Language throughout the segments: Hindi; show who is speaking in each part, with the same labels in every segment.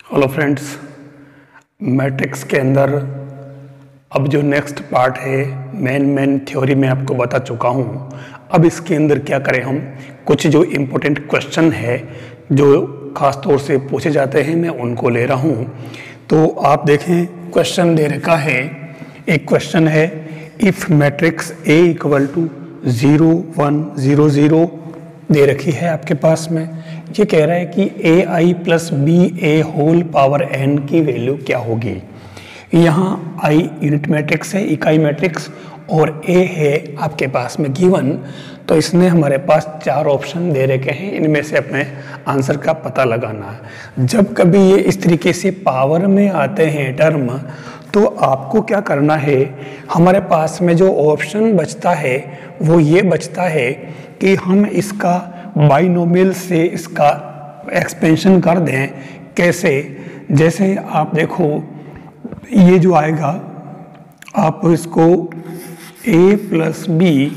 Speaker 1: हेलो फ्रेंड्स, मैट्रिक्स के अंदर अब जो नेक्स्ट पार्ट है मेन थ्योरी में आपको बता चुका हूँ। अब इसके अंदर क्या करें, हम कुछ जो इम्पोर्टेंट क्वेश्चन है जो ख़ास तौर से पूछे जाते हैं मैं उनको ले रहा हूँ। तो आप देखें, क्वेश्चन दे रखा है, एक क्वेश्चन है if matrix A equal to 0 1 0 0 दे रखी है आपके पास में। ये कह रहा है कि AI plus BA whole power n की वैल्यू क्या होगी। यहाँ I यूनिट मैट्रिक्स है, इकाई मैट्रिक्स, और A है आपके पास में गिवन। तो इसने हमारे पास 4 ऑप्शन दे रखे हैं, इनमें से अपने आंसर का पता लगाना है। जब कभी ये इस तरीके से पावर में आते हैं टर्म, तो आपको क्या करना है, हमारे पास में जो ऑप्शन बचता है वो ये बचता है कि हम इसका बाइनोमियल से इसका एक्सपेंशन कर दें। कैसे? जैसे आप देखो, ये जो आएगा, आप इसको A plus B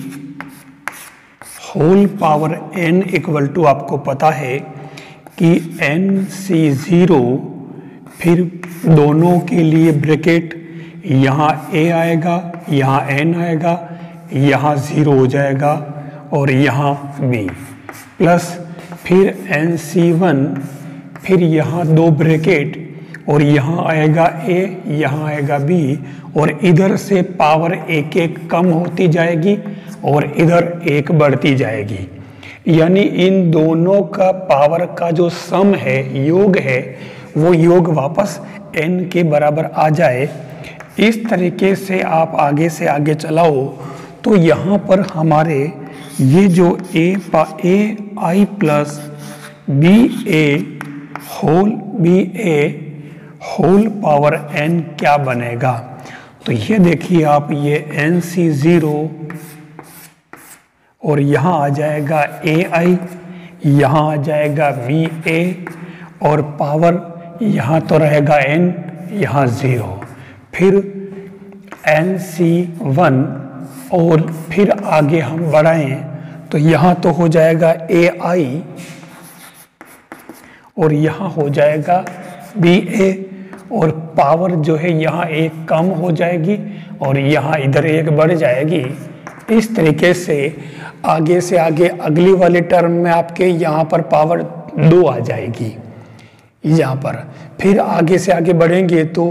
Speaker 1: whole power n equal to, आपको पता है कि NC0, फिर दोनों के लिए ब्रैकेट, यहाँ A आएगा, यहाँ n आएगा, यहाँ 0 हो जाएगा, और यहाँ B प्लस फिर NC1, फिर यहाँ 2 ब्रैकेट, और यहाँ आएगा A, यहाँ आएगा B, और इधर से पावर एक एक कम होती जाएगी और इधर एक बढ़ती जाएगी। यानी इन दोनों का पावर का जो सम है, योग है, वो योग वापस n के बराबर आ जाए। इस तरीके से आप आगे से आगे चलाओ तो यहाँ पर हमारे ये जो AI plus BA whole power n क्या बनेगा। तो ये देखिए आप, ये NC0 और यहाँ आ जाएगा AI, यहाँ आ जाएगा BA, और पावर यहाँ तो रहेगा n, यहाँ 0, फिर NC1, और फिर आगे हम बढ़ाएं तो यहाँ तो हो जाएगा AI, और यहाँ हो जाएगा BA, और पावर जो है यहाँ एक कम हो जाएगी और यहाँ इधर एक बढ़ जाएगी। इस तरीके से आगे अगली वाली टर्म में आपके यहाँ पर पावर 2 आ जाएगी यहाँ पर। फिर आगे से आगे बढ़ेंगे तो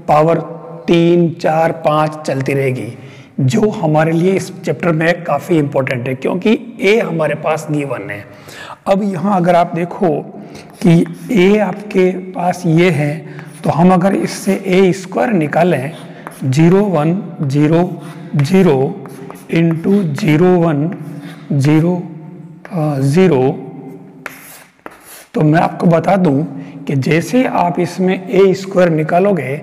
Speaker 1: पावर 3 4 5 चलती रहेगी, जो हमारे लिए इस चैप्टर में काफ़ी इम्पोर्टेंट है क्योंकि A हमारे पास गिवन है। अब यहाँ अगर आप देखो कि A आपके पास ये है, तो हम अगर इससे A स्क्वायर निकालें, 0 1 0 0 इंटू 0 1 0 0, तो मैं आपको बता दूं कि जैसे आप इसमें A स्क्वायर निकालोगे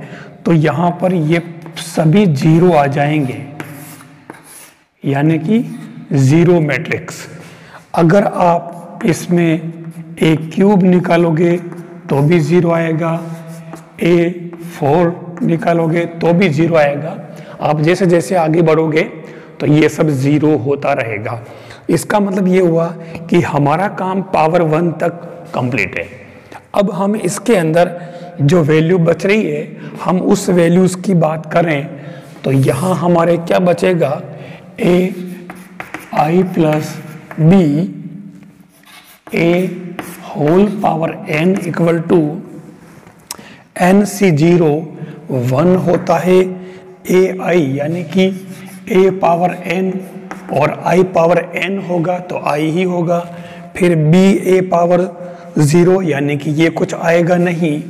Speaker 1: तो यहाँ पर ये सभी 0 आ जाएंगे, यानी कि 0 मैट्रिक्स। अगर आप इसमें A क्यूब निकालोगे तो भी 0 आएगा, A4 निकालोगे तो भी 0 आएगा। आप जैसे जैसे आगे बढ़ोगे तो ये सब 0 होता रहेगा। इसका मतलब ये हुआ कि हमारा काम पावर 1 तक कंप्लीट है। अब हम इसके अंदर जो वैल्यू बच रही है, हम उस वैल्यूज़ की बात करें तो यहाँ हमारे क्या बचेगा, AI plus B A whole power n equal to NC0 1 होता है AI, यानी कि A पावर n और I पावर n होगा तो I ही होगा। फिर BA पावर 0, यानी कि ये कुछ आएगा नहीं,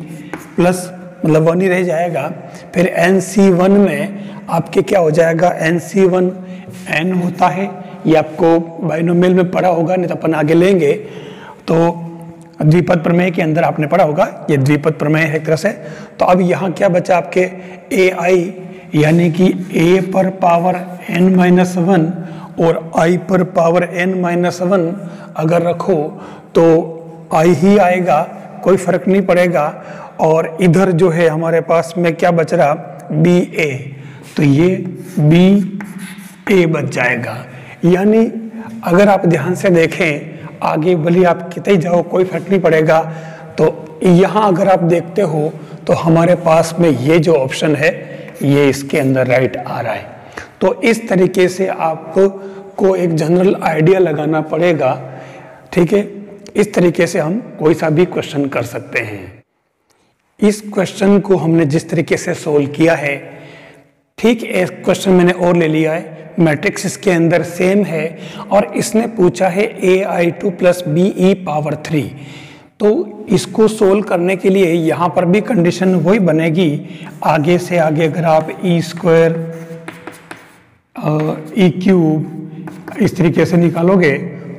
Speaker 1: प्लस मतलब 1 ही रह जाएगा। फिर NC1 में आपके क्या हो जाएगा, NC1 n होता है, ये आपको बाइनोमियल में पढ़ा होगा, नहीं तो अपन आगे लेंगे। तो द्विपद प्रमेय के अंदर आपने पढ़ा होगा, ये द्विपद प्रमेय है एक तरह से। तो अब यहाँ क्या बचा आपके, AI यानी कि A पर पावर n-1 और I पर पावर n-1 अगर रखो तो I ही आएगा, कोई फर्क नहीं पड़ेगा। और इधर जो है हमारे पास में क्या बच रहा, BA, तो ये BA बच जाएगा। यानी अगर आप ध्यान से देखें, आगे भले आप कितने जाओ कोई फर्क नहीं पड़ेगा, तो यहाँ अगर आप देखते हो तो हमारे पास में ये जो ऑप्शन है ये इसके अंदर राइट आ रहा है। तो इस तरीके से आपको एक जनरल आइडिया लगाना पड़ेगा, ठीक है। इस तरीके से हम कोई सा भी क्वेश्चन कर सकते हैं। इस क्वेश्चन को हमने जिस तरीके से सोल्व किया है, ठीक एक क्वेश्चन मैंने और ले लिया है, मैट्रिक्स इसके अंदर सेम है और इसने पूछा है ai2 प्लस be पावर 3। तो इसको सोल्व करने के लिए यहाँ पर भी कंडीशन वही बनेगी, आगे से आगे अगर आप e स्क्वायर e क्यूब इस तरीके से निकालोगे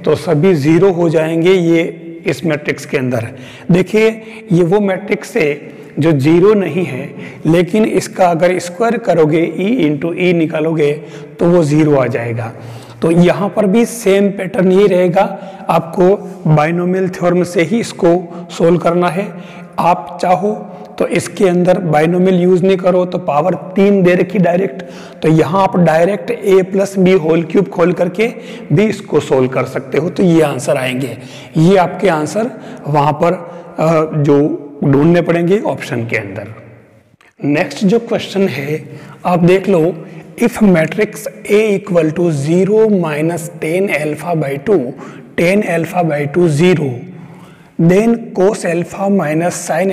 Speaker 1: तो सभी ज़ीरो हो जाएंगे ये इस मैट्रिक्स के अंदर। देखिए ये वो मैट्रिक्स है जो जीरो नहीं है, लेकिन इसका अगर स्क्वायर करोगे e इंटू ई निकालोगे तो वो ज़ीरो आ जाएगा। तो यहाँ पर भी सेम पैटर्न ये रहेगा, आपको बाइनोमियल थ्योरम से ही इसको सोल्व करना है। आप चाहो तो इसके अंदर बाइनोमियल यूज नहीं करो तो पावर 3 दे रखी डायरेक्ट, तो यहाँ आप direct a plus B whole cube खोल करके भी इसको सोल्व कर सकते हो। तो ये आंसर आएंगे, ये आपके आंसर वहाँ पर जो ढूंढने पड़ेंगे ऑप्शन के अंदर। नेक्स्ट जो क्वेश्चन है आप देख लो, if matrix A equal to 0 minus 10 alpha by 2 10 alpha by 2 0 then cos alpha minus sine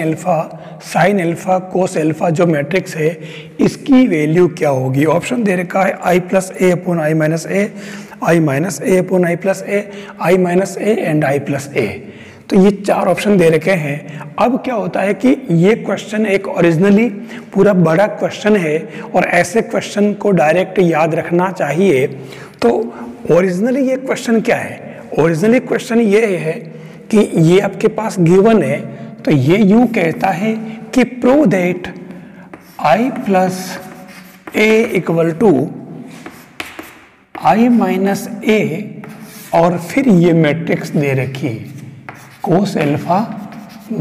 Speaker 1: alpha cos alpha जो मैट्रिक्स है इसकी वैल्यू क्या होगी। ऑप्शन दे रखा है i plus A upon I minus A, I minus A upon I plus A, I minus A and I plus A. तो ये चार ऑप्शन दे रखे हैं। अब क्या होता है कि ये क्वेश्चन एक ओरिजिनली पूरा बड़ा क्वेश्चन है और ऐसे क्वेश्चन को डायरेक्ट याद रखना चाहिए। तो ओरिजिनली ये क्वेश्चन क्या है, ओरिजिनली क्वेश्चन ये है कि ये आपके पास गिवन है, तो ये यूं कहता है कि prove that i plus A equal to I minus A और फिर ये मैट्रिक्स दे रखी cos alpha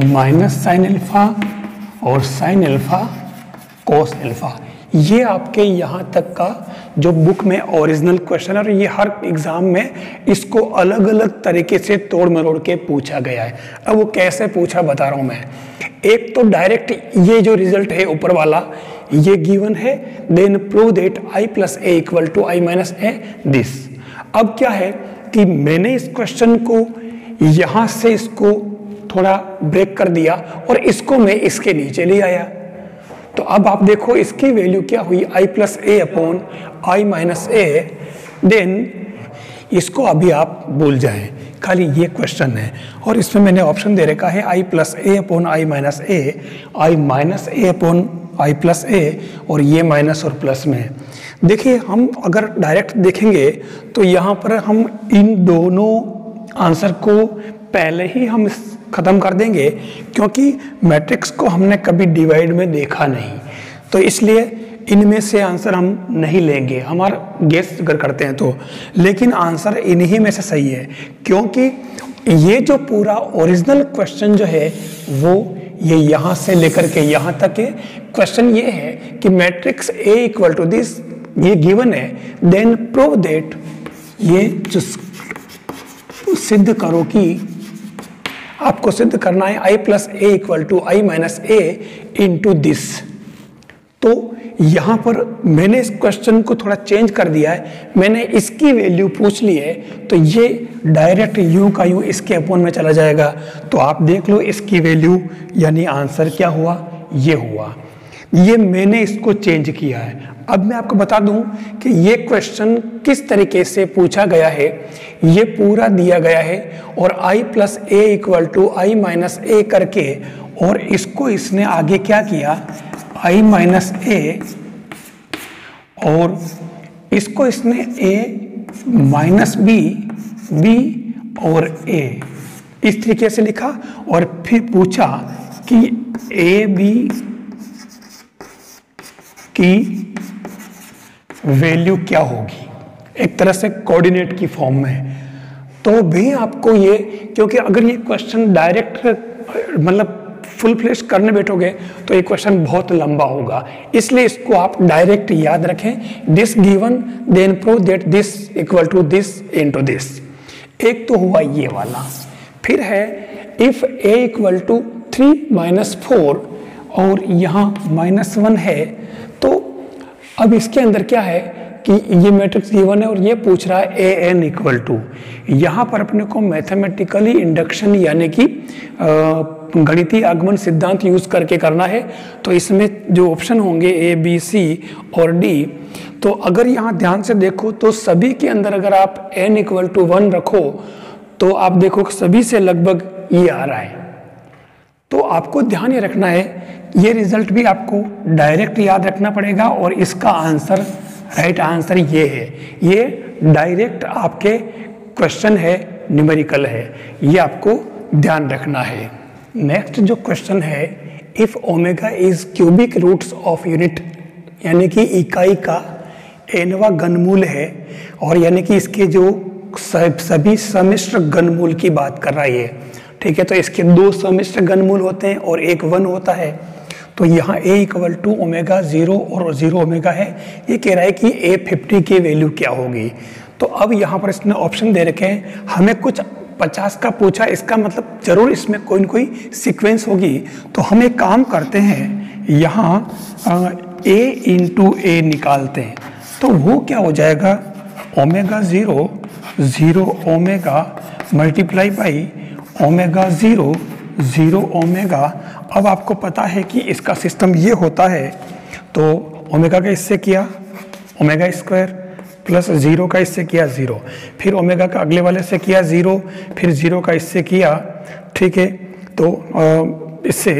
Speaker 1: minus sine alpha और साइन अल्फा कोस अल्फा। ये आपके यहाँ तक का जो बुक में ओरिजिनल क्वेश्चन है और ये हर एग्जाम में इसको अलग अलग तरीके से तोड़ मरोड़ के पूछा गया है। अब वो कैसे पूछा बता रहा हूँ मैं। एक तो डायरेक्ट ये जो रिजल्ट है ऊपर वाला ये गिवन है, then prove that i plus A equal to I minus A this. अब क्या है कि मैंने इस क्वेश्चन को यहाँ से इसको थोड़ा ब्रेक कर दिया और इसको मैं इसके नीचे ले आया। तो अब आप देखो इसकी वैल्यू क्या हुई, i plus A upon I minus A. Then इसको अभी आप भूल जाएं, खाली ये क्वेश्चन है और इसमें मैंने ऑप्शन दे रखा है i plus A upon I minus A, I minus A upon I plus A और ये माइनस और प्लस में। देखिए हम अगर डायरेक्ट देखेंगे तो यहाँ पर हम इन दोनों आंसर को पहले ही हम ख़त्म कर देंगे, क्योंकि मैट्रिक्स को हमने कभी डिवाइड में देखा नहीं, तो इसलिए इनमें से आंसर हम नहीं लेंगे, हमारा गेस अगर करते हैं तो। लेकिन आंसर इन्हीं में से सही है, क्योंकि ये जो पूरा ओरिजिनल क्वेश्चन जो है वो ये यहाँ से लेकर के यहाँ तक है। क्वेश्चन ये है कि matrix A equal to this, ये गिवन है, देन प्रूव दैट, ये जो सिद्ध करो कि आपको सिद्ध करना है i plus A equal to I minus A into this. तो यहाँ पर मैंने इस क्वेश्चन को थोड़ा चेंज कर दिया है, मैंने इसकी वैल्यू पूछ ली है, तो ये डायरेक्ट यूं का यूं इसके अपॉन में चला जाएगा। तो आप देख लो इसकी वैल्यू, यानी आंसर क्या हुआ, ये हुआ। ये मैंने इसको चेंज किया है। अब मैं आपको बता दूं कि ये क्वेश्चन किस तरीके से पूछा गया है। ये पूरा दिया गया है और i plus A equal to I minus A करके, और इसको इसने आगे क्या किया, i माइनस ए और इसको इसने a माइनस बी और a इस तरीके से लिखा और फिर पूछा कि ए बी की वैल्यू क्या होगी, एक तरह से कोऑर्डिनेट की फॉर्म में। तो भी आपको ये, क्योंकि अगर ये क्वेश्चन डायरेक्ट मतलब फुल फ्लेश करने बैठोगे तो ये क्वेश्चन बहुत लंबा होगा, इसलिए इसको आप डायरेक्ट याद रखें, this given then prove that this equal to this into this. एक तो हुआ ये वाला, फिर है if a equal to 3 minus 4 और यहाँ -1 है, तो अब इसके अंदर क्या है कि ये मैट्रिक्स गिवन है और ये पूछ रहा है an इक्वल टू, यहाँ पर अपने को मैथमेटिकली इंडक्शन यानी कि गणितीय आगमन सिद्धांत यूज करके करना है। तो इसमें जो ऑप्शन होंगे A, B, C और D, तो अगर यहाँ ध्यान से देखो तो सभी के अंदर अगर आप n इक्वल टू 1 रखो तो आप देखो सभी से लगभग ये आ रहा है। तो आपको ध्यान ये रखना है, ये रिजल्ट भी आपको डायरेक्ट याद रखना पड़ेगा और इसका आंसर राइट आंसर ये है। ये डायरेक्ट आपके क्वेश्चन है, न्यूमेरिकल है, ये आपको ध्यान रखना है। नेक्स्ट जो क्वेश्चन है, if omega is cubic roots of unit, यानी कि इकाई का nवां घनमूल है और यानी कि इसके जो सभी सम्मिश्र घनमूल की बात कर रहा है ये, ठीक है। तो इसके 2 सम्मिश्र घनमूल होते हैं और एक 1 होता है। तो यहाँ a इक्वल टू ओमेगा 0 और 0 ओमेगा है। ये कह रहा है कि a 50 की वैल्यू क्या होगी। तो अब यहाँ पर इसने ऑप्शन दे रखे हैं, हमें कुछ 50 का पूछा, इसका मतलब जरूर इसमें कोई न कोई सीक्वेंस होगी। तो हम एक काम करते हैं, यहाँ a इंटू a निकालते हैं। तो वो क्या हो जाएगा, omega 0 0 omega multiply by omega 0 0 omega. अब आपको पता है कि इसका सिस्टम ये होता है, तो ओमेगा का इससे किया ओमेगा स्क्वायर प्लस 0 का इससे किया 0, फिर ओमेगा का अगले वाले से किया 0, फिर 0 का इससे किया, ठीक है। तो इससे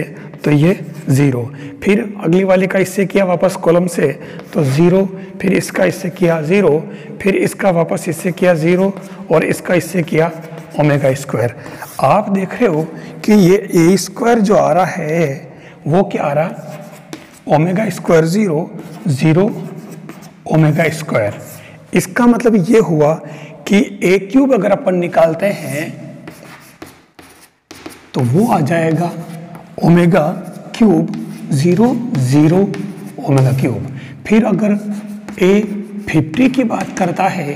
Speaker 1: तो ये 0, फिर अगली वाले का इससे किया वापस कॉलम से तो 0, फिर इसका इससे किया 0, फिर इसका वापस इससे किया 0 और इसका इससे किया ओमेगा स्क्वायर। आप देख रहे हो कि ये a स्क्वायर जो आ रहा है वो क्या आ रहा, ओमेगा स्क्वायर 0 0 ओमेगा स्क्वायर। इसका मतलब ये हुआ कि a क्यूब अगर अपन निकालते हैं तो वो आ जाएगा ओमेगा क्यूब 0 0 ओमेगा क्यूब। फिर अगर a 50 की बात करता है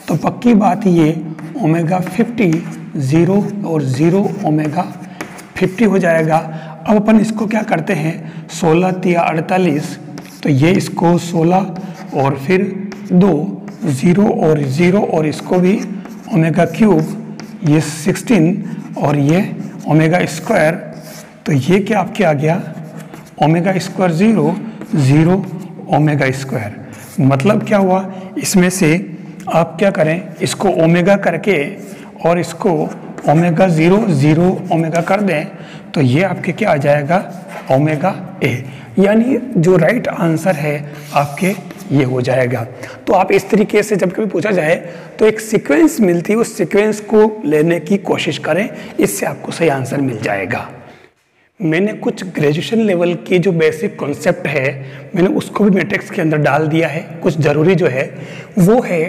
Speaker 1: तो पक्की बात ये ओमेगा 50 0 और 0 ओमेगा 50 हो जाएगा। अब अपन इसको क्या करते हैं, 16 तिया 48, तो ये इसको 16 और फिर 2 0 और 0 और इसको भी ओमेगा क्यूब, ये 16 और ये ओमेगा स्क्वायर। तो ये क्या आपके आ गया, ओमेगा स्क्वायर 0 0 ओमेगा स्क्वायर। मतलब क्या हुआ, इसमें से आप क्या करें, इसको ओमेगा करके और इसको ओमेगा 0 0 ओमेगा कर दें तो ये आपके क्या आ जाएगा, ओमेगा a। यानी जो राइट आंसर है आपके ये हो जाएगा। तो आप इस तरीके से जब कभी पूछा जाए तो एक सीक्वेंस मिलती है, उस सीक्वेंस को लेने की कोशिश करें, इससे आपको सही आंसर मिल जाएगा। मैंने कुछ ग्रेजुएशन लेवल की जो बेसिक कॉन्सेप्ट है मैंने उसको भी मैट्रिक्स के अंदर डाल दिया है। कुछ ज़रूरी जो है वो है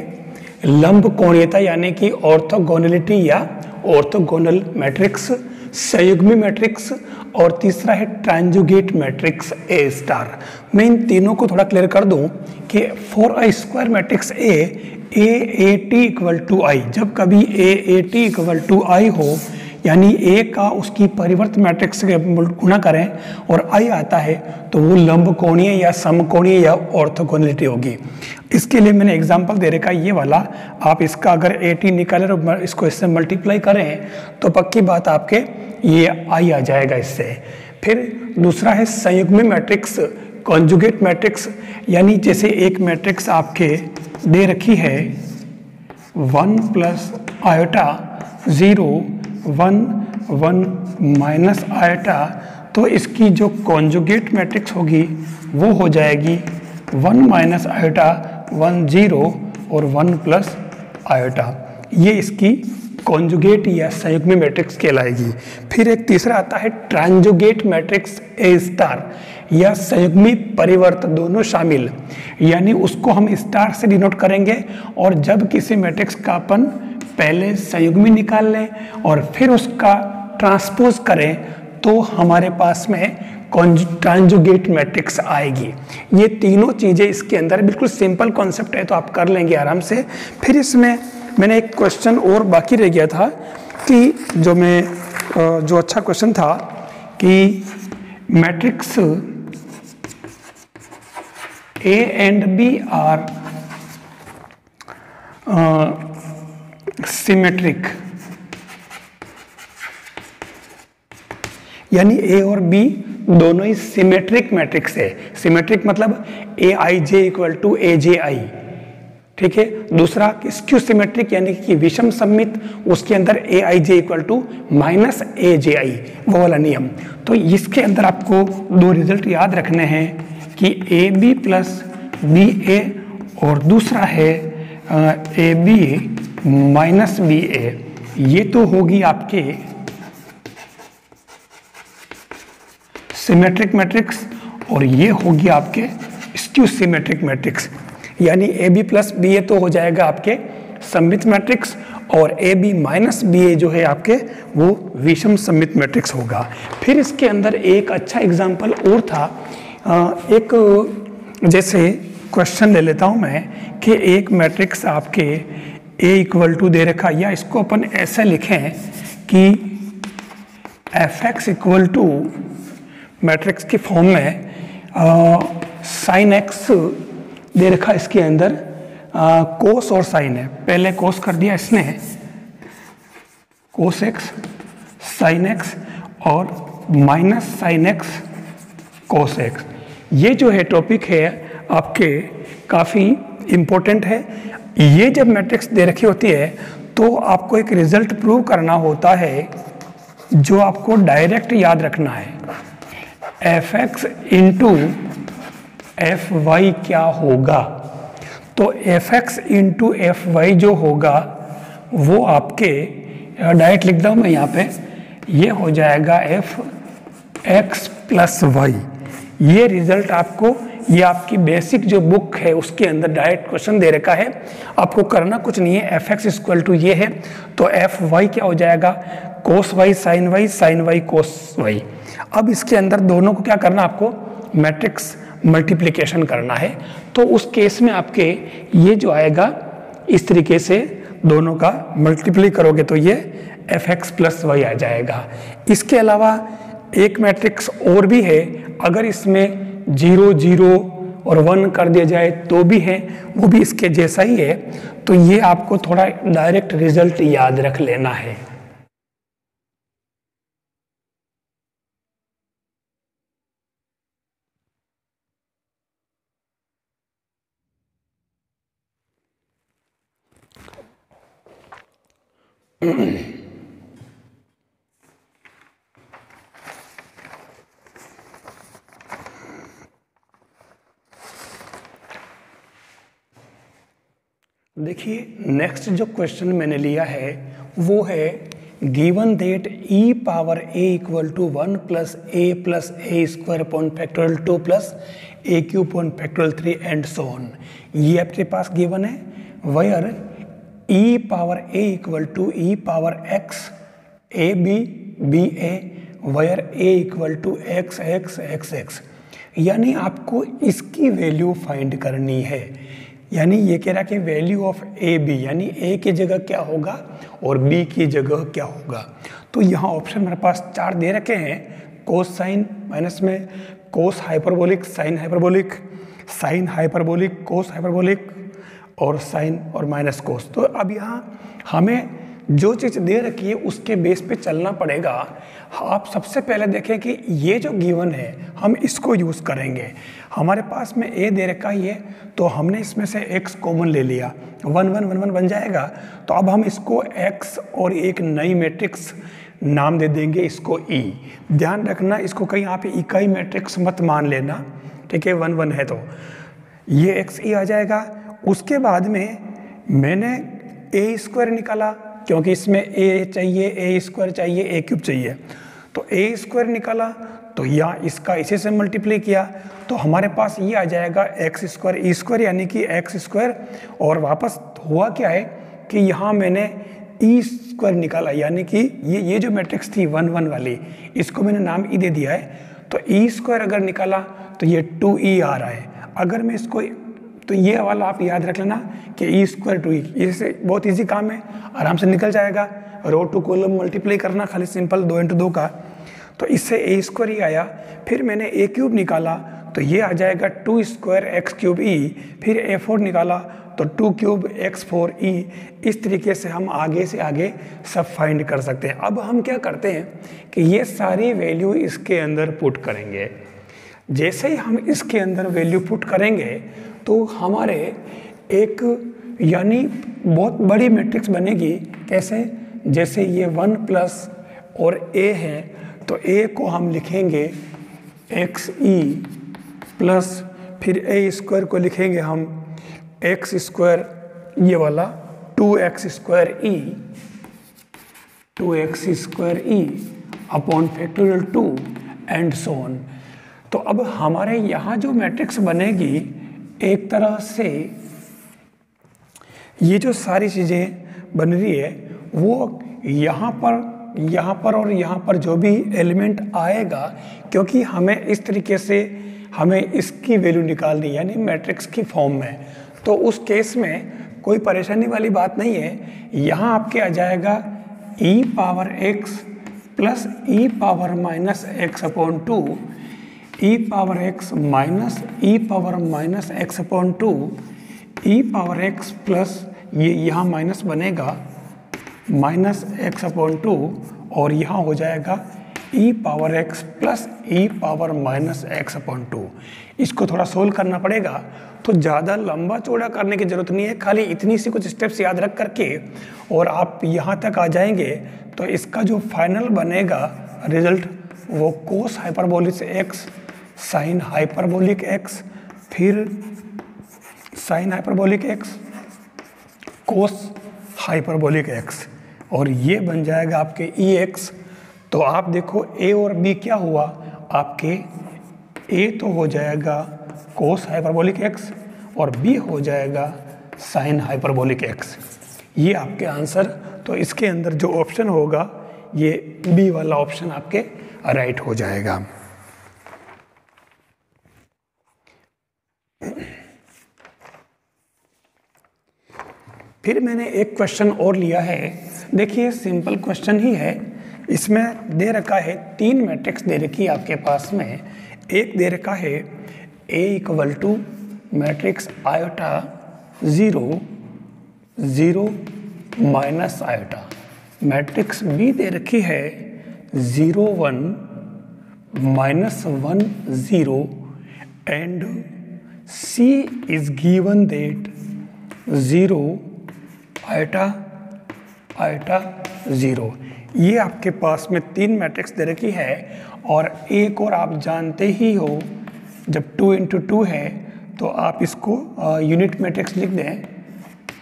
Speaker 1: लंब कोणीयता यानी कि ऑर्थोगोनलिटी या ऑर्थोगोनल मैट्रिक्स, संयुग्मी मैट्रिक्स और तीसरा है ट्रांजुगेट मैट्रिक्स ए स्टार। मैं इन तीनों को थोड़ा क्लियर कर दूं कि for a square matrix A T equal to I, जब कभी A T equal to I हो यानी ए का उसकी परिवर्त मैट्रिक्स से गुणा करें और आई आता है तो वो लंब कोणीय या समकोणीय या ऑर्थोगोनलिटी होगी। इसके लिए मैंने एग्जांपल दे रखा है ये वाला, आप इसका अगर ए टी निकालें और इसको इससे मल्टीप्लाई करें तो पक्की बात आपके ये आई आ जाएगा इससे। फिर दूसरा है संयुग्मी मैट्रिक्स, कॉन्जुगेट मैट्रिक्स, यानी जैसे एक मैट्रिक्स आपके दे रखी है 1 प्लस आयोटा 0 1 1 माइनस आयोटा, तो इसकी जो कॉन्जुगेट मैट्रिक्स होगी वो हो जाएगी 1 माइनस आयोटा 1 0 और 1 प्लस आयोटा। ये इसकी कॉन्जुगेट या संयुग्मी मैट्रिक्स कहलाएगी। फिर एक तीसरा आता है ट्रांजुगेट मैट्रिक्स ए स्टार या संयुग्मी परिवर्त, दोनों शामिल, यानी उसको हम स्टार से डिनोट करेंगे और जब किसी मैट्रिक्स का अपन पहले संयुग्मी निकाल लें और फिर उसका ट्रांसपोज करें तो हमारे पास में ट्रांजुगेट मैट्रिक्स आएगी। ये तीनों चीज़ें इसके अंदर बिल्कुल सिंपल कॉन्सेप्ट है तो आप कर लेंगे आराम से। फिर इसमें मैंने एक क्वेश्चन और बाकी रह गया था कि जो मैं जो अच्छा क्वेश्चन था कि matrix A and B are symmetric, यानी ए और बी दोनों ही सिमेट्रिक मैट्रिक्स है। सिमेट्रिक मतलब A I J equal to ए जे आई, ठीक है। दूसरा स्क्यू सिमेट्रिक यानी कि विषम सममित, उसके अंदर ए आई जे इक्वल टू माइनस ए जे आई, वो वाला नियम। तो इसके अंदर आपको दो रिजल्ट याद रखने हैं कि ए बी प्लस बी ए और दूसरा है ए बी माइनस बी ए। ये तो होगी आपके सिमेट्रिक मैट्रिक्स और ये होगी आपके स्क्यू सिमेट्रिक मैट्रिक्स। यानी ए बी प्लस बी ए तो हो जाएगा आपके सममित मैट्रिक्स और ए बी माइनस बी ए जो है आपके वो विषम सममित मैट्रिक्स होगा। फिर इसके अंदर एक अच्छा एग्जाम्पल और था, एक जैसे क्वेश्चन ले लेता हूं मैं कि एक मैट्रिक्स आपके ए इक्वल टू दे रखा, या इसको अपन ऐसे लिखें कि F x equal to matrix की फॉर्म में साइन एक्स दे रखा, इसके अंदर कोस और साइन है। पहले कोस कर दिया इसने, कोस एक्स साइन एक्स और minus sine x cos x. ये जो है टॉपिक है आपके काफ़ी इम्पोर्टेंट है। ये जब मैट्रिक्स दे रखी होती है तो आपको एक रिजल्ट प्रूव करना होता है जो आपको डायरेक्ट याद रखना है। F x into F y क्या होगा, तो F x into F y जो होगा वो आपके डायरेक्ट लिख दूँ मैं यहाँ पे, ये हो जाएगा एफ एक्स प्लस वाई। ये रिजल्ट आपको, ये आपकी बेसिक जो बुक है उसके अंदर डायरेक्ट क्वेश्चन दे रखा है, आपको करना कुछ नहीं है। एफ एक्स इक्वल टू ये है तो एफ वाई क्या हो जाएगा, cos y sign Y cos y. अब इसके अंदर दोनों को क्या करना, आपको मैट्रिक्स मल्टीप्लिकेशन करना है। तो उस केस में आपके ये जो आएगा इस तरीके से दोनों का मल्टीप्लाई करोगे तो ये एफ एक्स प्लस वाई आ जाएगा। इसके अलावा एक मैट्रिक्स और भी है, अगर इसमें 0 0 और 1 कर दिया जाए तो भी है, वो भी इसके जैसा ही है। तो ये आपको थोड़ा डायरेक्ट रिजल्ट याद रख लेना है। देखिए नेक्स्ट जो क्वेश्चन मैंने लिया है वो है given that e power A equal to 1 plus A square upon factorial 2 plus A cube upon factorial 3 and so on. ये आपके पास गिवन है। Where e power A equal to e power x A B A, where A equal to x x x x. यानी आपको इसकी वैल्यू फाइंड करनी है। यानी ये कह रहा है कि वैल्यू ऑफ ए बी, यानी ए की जगह क्या होगा और बी की जगह क्या होगा। तो यहाँ ऑप्शन मेरे पास 4 दे रखे हैं, कोस साइन माइनस में cos hyperbolic sine hyperbolic, sine hyperbolic cos hyperbolic और साइन और माइनस कोस। तो अब यहाँ हमें जो चीज़ दे रखी है उसके बेस पे चलना पड़ेगा। आप सबसे पहले देखें कि ये जो गिवन है हम इसको यूज़ करेंगे। हमारे पास में ए दे रखा ही है तो हमने इसमें से x कॉमन ले लिया, 1 1 1 1 बन जाएगा। तो अब हम इसको x और एक नई मैट्रिक्स नाम दे देंगे इसको e। ध्यान रखना इसको कहीं आप इकाई मैट्रिक्स मत मान लेना, ठीक है। 1 1 है तो ये x e आ जाएगा। उसके बाद में मैंने ए स्क्वायर निकाला क्योंकि इसमें ए चाहिए, ए स्क्वायर चाहिए, ए क्यूब चाहिए, तो ए स्क्वायर निकाला तो यहाँ इसका इसी से मल्टीप्लाई किया तो हमारे पास ये आ जाएगा एक्स स्क्वायर ई स्क्वायर, यानी कि एक्स स्क्वायर। और वापस हुआ क्या है कि यहाँ मैंने ई स्क्वायर निकाला, यानी कि ये जो मैट्रिक्स थी 1 1 वाली, इसको मैंने नाम ई दे दिया है। तो ई स्क्वायर अगर निकाला तो ये 2e आ रहा है। अगर मैं इसको, तो ये वाला आप याद रख लेना कि ई स्क्वायर 2e, इससे बहुत इजी काम है, आराम से निकल जाएगा। रो टू कॉलम मल्टीप्लाई करना खाली सिंपल 2 × 2 का, तो इससे ए स्क्वायर ही आया। फिर मैंने ए क्यूब निकाला तो ये आ जाएगा 2 स्क्वायर एक्स क्यूब ई। फिर A4 निकाला तो 2 क्यूब x4 ई। इस तरीके से हम आगे से आगे सब फाइंड कर सकते हैं। अब हम क्या करते हैं कि ये सारी वैल्यू इसके अंदर पुट करेंगे। जैसे ही हम इसके अंदर वैल्यू पुट करेंगे तो हमारे एक यानी बहुत बड़ी मैट्रिक्स बनेगी। कैसे? जैसे ये 1 प्लस और a है तो a को हम लिखेंगे एक्स ई प्लस फिर a स्क्वायर को लिखेंगे हम एक्स स्क्वायर, ये वाला 2x square E, 2x square E upon factorial 2 and so on. तो अब हमारे यहाँ जो मैट्रिक्स बनेगी एक तरह से ये जो सारी चीज़ें बन रही है वो यहाँ पर और यहाँ पर जो भी एलिमेंट आएगा, क्योंकि हमें इस तरीके से हमें इसकी वैल्यू निकालनी है यानी मैट्रिक्स की फॉर्म में, तो उस केस में कोई परेशानी वाली बात नहीं है। यहाँ आपके आ जाएगा e power x plus e power minus x upon 2, e power x minus e power minus x upon 2, e power x plus ये यहाँ माइनस बनेगा माइनस x अपॉन 2 और यहाँ हो जाएगा e power x plus e power minus x upon 2। इसको थोड़ा सोल्व करना पड़ेगा, तो ज़्यादा लंबा चौड़ा करने की ज़रूरत नहीं है, खाली इतनी सी कुछ स्टेप्स याद रख करके और आप यहाँ तक आ जाएंगे तो इसका जो फाइनल बनेगा रिजल्ट वो cos hyperbolic x sine hyperbolic x फिर sine hyperbolic x cos hyperbolic x और ये बन जाएगा आपके ex। तो आप देखो a और b क्या हुआ, आपके a तो हो जाएगा कोस हाइपरबोलिक x और b हो जाएगा साइन हाइपरबोलिक x। ये आपके आंसर, तो इसके अंदर जो ऑप्शन होगा ये b वाला ऑप्शन आपके राइट हो जाएगा। फिर मैंने एक क्वेश्चन और लिया है, देखिए सिंपल क्वेश्चन ही है। इसमें दे रखा है 3 मैट्रिक्स दे रखी है आपके पास में। एक दे रखा है A equal to matrix iota 0 0 minus iota, matrix B दे रखी है 0 1 minus 1 0 and C is given that 0 iota iota 0। ये आपके पास में 3 मैट्रिक्स दे रखी है और एक और आप जानते ही हो जब 2 × 2 है तो आप इसको यूनिट मैट्रिक्स लिख दें,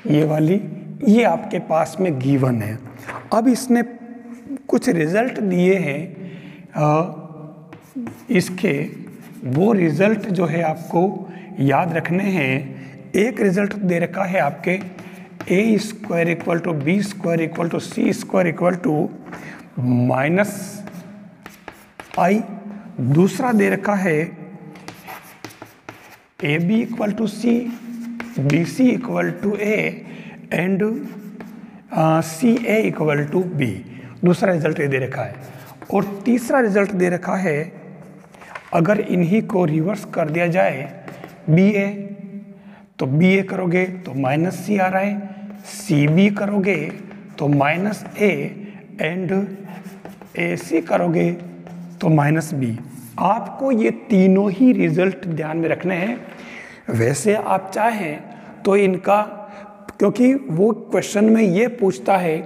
Speaker 1: ये वाली, ये आपके पास में गिवन है। अब इसने कुछ रिजल्ट दिए हैं, इसके वो रिजल्ट जो है आपको याद रखने हैं। एक रिजल्ट दे रखा है आपके a square equal to B square equal to C square equal to minus I. दूसरा दे रखा है A B equal to C, B C equal to A and C A equal to B. दूसरा रिजल्ट ये दे रखा है। और तीसरा रिजल्ट दे रखा है अगर इन्हीं को रिवर्स कर दिया जाए बी ए, तो बी ए करोगे तो माइनस सी आ रहा है, सी बी करोगे तो माइनस ए एंड ए सी करोगे तो माइनस बी। आपको ये तीनों ही रिजल्ट ध्यान में रखने हैं। वैसे आप चाहें तो इनका, क्योंकि वो क्वेश्चन में ये पूछता है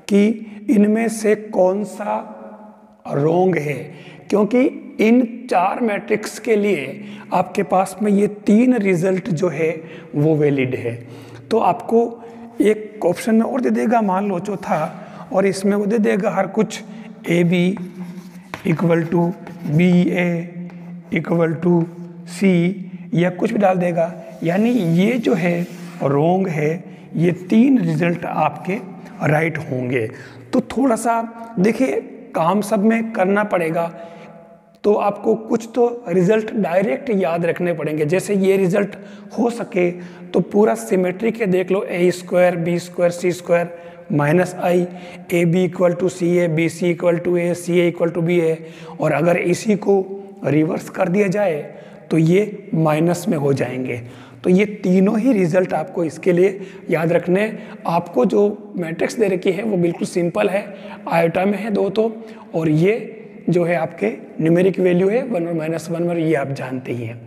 Speaker 1: कि इनमें से कौन सा रॉन्ग है, क्योंकि इन 4 मैट्रिक्स के लिए आपके पास में ये 3 रिजल्ट जो है वो वैलिड है। तो आपको एक ऑप्शन में और दे देगा, मान लो चौथा, और इसमें वो दे देगा हर कुछ A B equal to B A equal to C या कुछ भी डाल देगा। यानी ये जो है रॉन्ग है, ये 3 रिजल्ट आपके राइट होंगे। तो थोड़ा सा देखिए काम सब में करना पड़ेगा, तो आपको कुछ तो रिजल्ट डायरेक्ट याद रखने पड़ेंगे। जैसे ये रिजल्ट हो सके तो पूरा सिमेट्रिक है, देख लो A square B square C square minus I, A B equal to C A, B C equal to A, C A equal to B है। और अगर इसी को रिवर्स कर दिया जाए तो ये माइनस में हो जाएंगे। तो ये तीनों ही रिजल्ट आपको इसके लिए याद रखने। आपको जो मैट्रिक्स दे रखी है वो बिल्कुल सिंपल है, आयोटा में है 2 तो, और ये जो है आपके न्यूमेरिक वैल्यू है 1 और -1 और ये आप जानते ही हैं।